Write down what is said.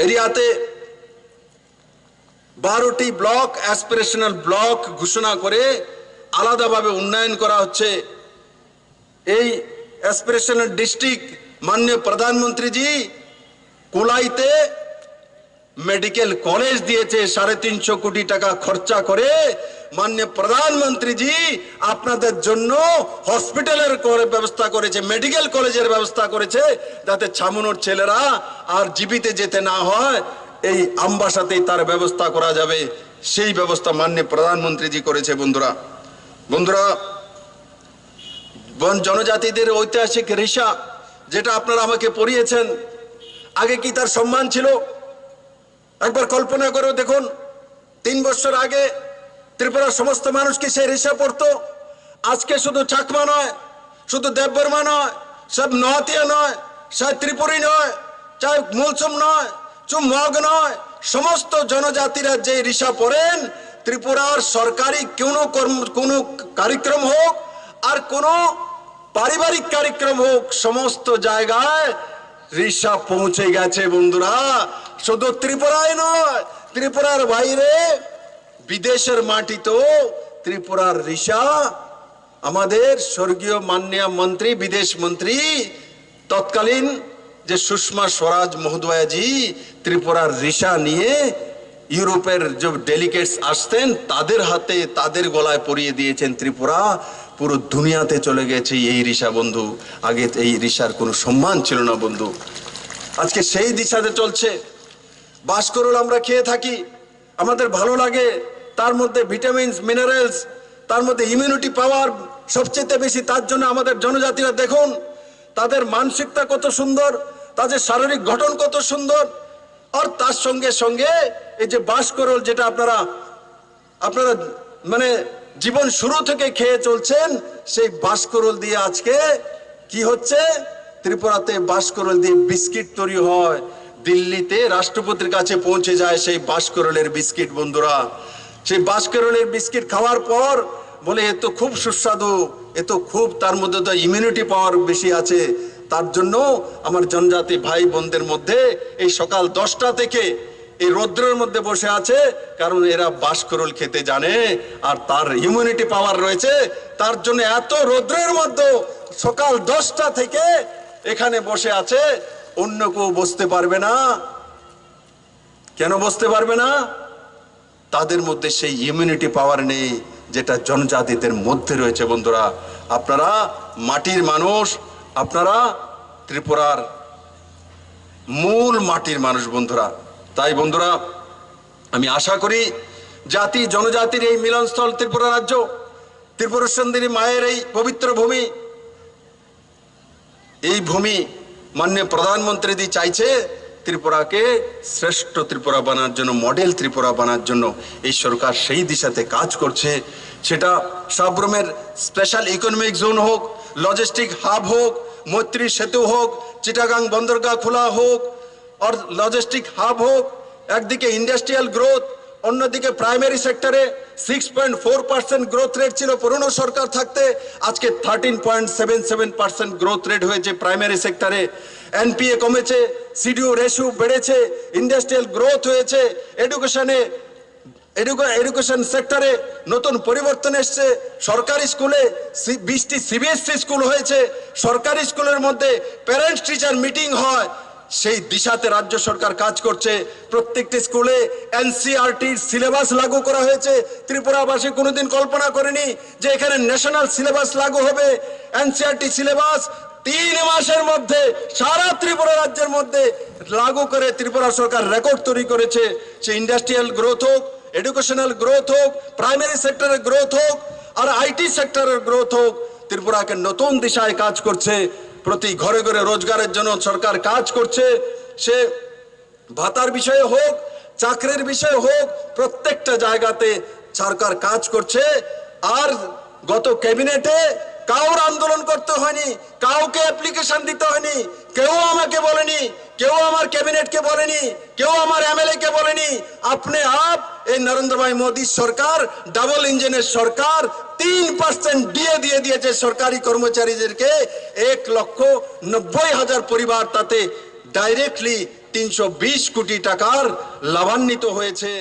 এরিয়াতে 12টি block aspirational block ঘোষণা করে আলাদাভাবে উন্নয়ন করা হচ্ছে। এই অ্যাসপিরেশনাল ডিস্ট্রিক্ট মাননীয় প্রধানমন্ত্রীজি কোলাইতে মেডিকেল কলেজ দিয়েছে 350 কোটি টাকা খরচা করে। মাননীয় প্রধানমন্ত্রীজি আপনাদের জন্য হসপিটালের ব্যবস্থা করেছে, মেডিকেল কলেজের ব্যবস্থা করেছে, যাতে ছামুনোর ছেলেরা আর জীবিতে যেতে না হয়। এই আমবাসাতেই তার ব্যবস্থা করা যাবে, সেই ব্যবস্থা মাননীয় প্রধানমন্ত্রীজি করেছে। বন্ধুরা জনজাতিদের ঐতিহাসিক রিসা, যেটা আপনারা আমাকে পড়িয়েছেন, আগে কি তার সম্মান ছিল? একবার কল্পনা করে দেখুন, 3 বছর আগে ত্রিপুরার সমস্ত মানুষ কি সেই রিসা পড়তো? আজকে শুধু চাকমা নয়, শুধু দেববর্মা নয়, সব নহাতিয়া নয়, চাই ত্রিপুরী নয়, চাই মুলসুম নয়, মগ নয়, সমস্ত জনজাতিরা যে রিসা পড়েন, ত্রিপুরার সরকারি কোনো কার্যক্রম হোক আর কোনো পারিবারিক কার্যক্রম হোক, সমস্ত জায়গায় রিসা পৌঁছে গেছে। বন্ধুরা, শুধু ত্রিপুরায় নয়, ত্রিপুরার বাইরে বিদেশের মাটিতেও ত্রিপুরার রিসা। আমাদের স্বর্গীয় মাননীয় মন্ত্রী, বিদেশ মন্ত্রী তৎকালীন যে সুষমা স্বরাজ মহোদয়াজি ত্রিপুরার রিসা নিয়ে ইউরোপের যে ডেলিগেটস আসতেন তাদের হাতে, তাদের গলায় পরিয়ে দিয়েছেন। ত্রিপুরা পুরো দুনিয়াতে চলে গেছে এই রিসা। বন্ধু, আগে এই রিসার কোনো সম্মান ছিল না। বন্ধু, আজকে সেই দিশাতে চলছে। বাসকরল আমরা খেয়ে থাকি, আমাদের ভালো লাগে, তার মধ্যে ভিটামিনস, মিনারেলস, তার মধ্যে ইমিউনিটি পাওয়ার সবচেয়ে বেশি। তার জন্য আমাদের জনজাতিরা দেখুন, তাদের মানসিকতা কত সুন্দর, তাদের শারীরিক গঠন কত সুন্দর। আর তার সঙ্গে সঙ্গে এই যে বাসকরল, যেটা আপনারা মানে জীবন শুরু থেকে খেয়ে চলছেন, সেই বাসকরল দিয়ে আজকে কি হচ্ছে? ত্রিপুরাতে বাসকরল দিয়ে বিস্কিট তৈরি হয়, দিল্লিতে রাষ্ট্রপতির কাছে পৌঁছে যায় সেই বাসকরলের বিস্কিট। বন্ধুরা, সেই বাসকরলের বিস্কিট খাওয়ার পর বলে এ তো খুব সুস্বাদু, এ তো খুব, তার মধ্যে তো ইমিউনিটি পাওয়ার বেশি আছে। তার জন্য আমার জনজাতি ভাই বোনদের মধ্যে এই সকাল 10টা থেকে এই রৌদ্রের মধ্যে বসে আছে, কারণ এরা বাসকরল খেতে জানে আর তার ইমিউনিটি পাওয়ার রয়েছে। তার জন্য এত রৌদ্রের মধ্যে সকাল 10টা থেকে এখানে বসে আছে। অন্য কেউ বসতে পারবে না। কেন বসতে পারবে না? তাদের মধ্যে সেই ইমিউনিটি পাওয়ার নেই যেটা জনজাতিদের মধ্যে রয়েছে। বন্ধুরা, আপনারা মাটির মানুষ, আপনারা ত্রিপুরার মূল মাটির মানুষ। বন্ধুরা, তাই বন্ধুরা, আমি আশা করি জাতি জনজাতির এই মিলনস্থল ত্রিপুরা রাজ্য, ত্রিপুরা সুন্দরী মায়ের এই পবিত্র ভূমি, এই ভূমি মাননীয় প্রধানমন্ত্রী চাইছে ত্রিপুরাকে শ্রেষ্ঠ ত্রিপুরা বানার জন্য, মডেল ত্রিপুরা বানার জন্য এই সরকার সেই দিশাতে কাজ করছে। সেটা সাবরুমের স্পেশাল ইকোনমিক জোন হোক, লজিস্টিক হাব হোক, মৈত্রী সেতু হোক, চিটাগাং বন্দরগাহ খোলা হোক আর লজিস্টিক হাব হোক। একদিকে ইন্ডাস্ট্রিয়াল গ্রোথ, অন্যদিকে প্রাইমারি সেক্টরে 6.4% গ্রোথ রেট ছিল পুরনো সরকার থাকতে, আজকে 13.77% গ্রোথ রেট হয়েছে প্রাইমারি সেক্টরে। এনপিএ কমেছে, সিডিও রেশিও বেড়েছে, ইন্ডাস্ট্রিয়াল গ্রোথ হয়েছে। এডুকেশন সেক্টরে নতুন পরিবর্তন এসছে। সরকারি স্কুলে 20টি সিবিএসসি স্কুল হয়েছে। সরকারি স্কুলের মধ্যে প্যারেন্টস টিচার মিটিং হয়, সেই দিশাতে রাজ্য সরকার কাজ করছে। প্রত্যেকটি স্কুলে এনসিইআরটির সিলেবাস লাগু করা হয়েছে। ত্রিপুরাবাসী কোনোদিন কল্পনা করেনি যে এখানে ন্যাশনাল সিলেবাস লাগু হবে। এনসিইআরটি সিলেবাস 3 মাসের মধ্যে সারা ত্রিপুরা রাজ্যের মধ্যে লাগু করে ত্রিপুরা সরকার রেকর্ড তৈরি করেছে। সে ইন্ডাস্ট্রিয়াল গ্রোথ হোক, এডুকেশনাল গ্রোথ হোক, প্রাইমারি সেক্টরের গ্রোথ হোক আর আইটি সেক্টরের গ্রোথ হোক, ত্রিপুরাকে নতুন দিশায় কাজ করছে। প্রতি ঘরে ঘরে রোজগারের জন্য সরকার কাজ করছে। সে ভাতার বিষয়ে হোক, চাকরির বিষয়ে হোক, প্রত্যেকটা জায়গাতে সরকার কাজ করছে। আর গত ক্যাবিনেটে কাউর আন্দোলন করতে হয়নি, কাউকে অ্যাপ্লিকেশন দিতে হয়নি। কেউ আমাকে বলেনি, কেউ আমার ক্যাবিনেটকে বলেনি, কেউ আমার এমএলএ কে বলেনি। আপনি আপ এই নরেন্দ্র ভাই মোদী সরকার, ডাবল ইঞ্জিনের সরকার 3% ডিএ দিয়ে দিয়েছে সরকারি কর্মচারীদেরকে। 1,90,000 পরিবার তাতে ডাইরেক্টলি 320 কোটি টাকার লাভান্বিত হয়েছে